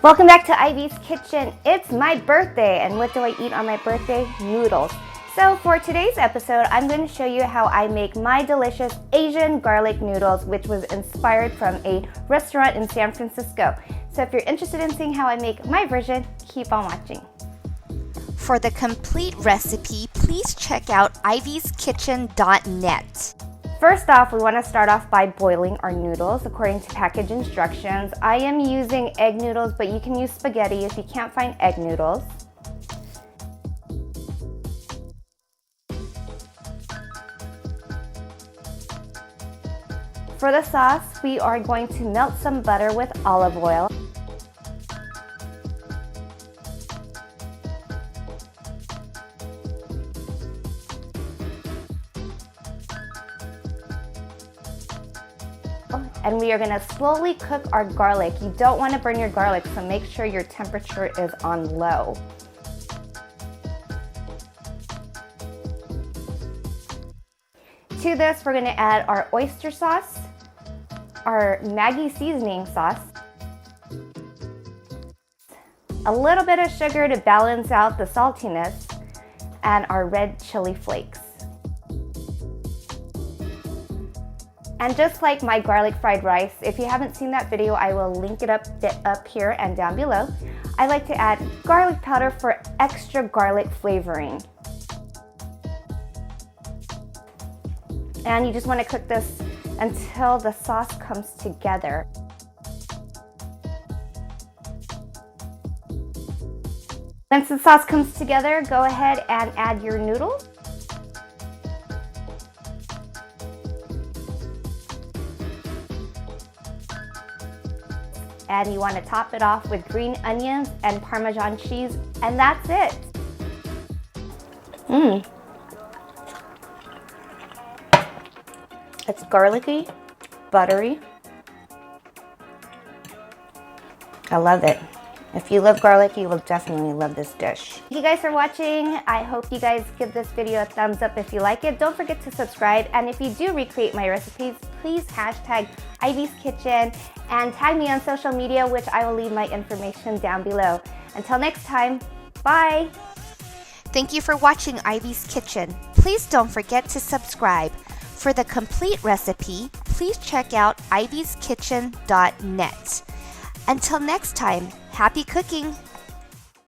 Welcome back to Ivy's Kitchen. It's my birthday, and what do I eat on my birthday? Noodles. So for today's episode, I'm going to show you how I make my delicious Asian garlic noodles, which was inspired from a restaurant in San Francisco. So if you're interested in seeing how I make my version, keep on watching. For the complete recipe, please check out ivyskitchen.net. First off, we want to start off by boiling our noodles according to package instructions. I am using egg noodles, but you can use spaghetti if you can't find egg noodles. For the sauce, we are going to melt some butter with olive oil. And we are going to slowly cook our garlic. You don't want to burn your garlic, so make sure your temperature is on low. To this, we're going to add our oyster sauce, our Maggi seasoning sauce, a little bit of sugar to balance out the saltiness, and our red chili flakes. And just like my garlic fried rice, if you haven't seen that video, I will link it up here and down below. I like to add garlic powder for extra garlic flavoring. And you just want to cook this until the sauce comes together. Once the sauce comes together, go ahead and add your noodles. And you want to top it off with green onions and Parmesan cheese, and that's it. It's garlicky, buttery. I love it. If you love garlic, you will definitely love this dish. Thank you guys for watching. I hope you guys give this video a thumbs up if you like it. Don't forget to subscribe. And if you do recreate my recipes, please hashtag Ivy's Kitchen and tag me on social media, which I will leave my information down below. Until next time, bye. Thank you for watching Ivy's Kitchen. Please don't forget to subscribe. For the complete recipe, please check out ivyskitchen.net. Until next time, happy cooking!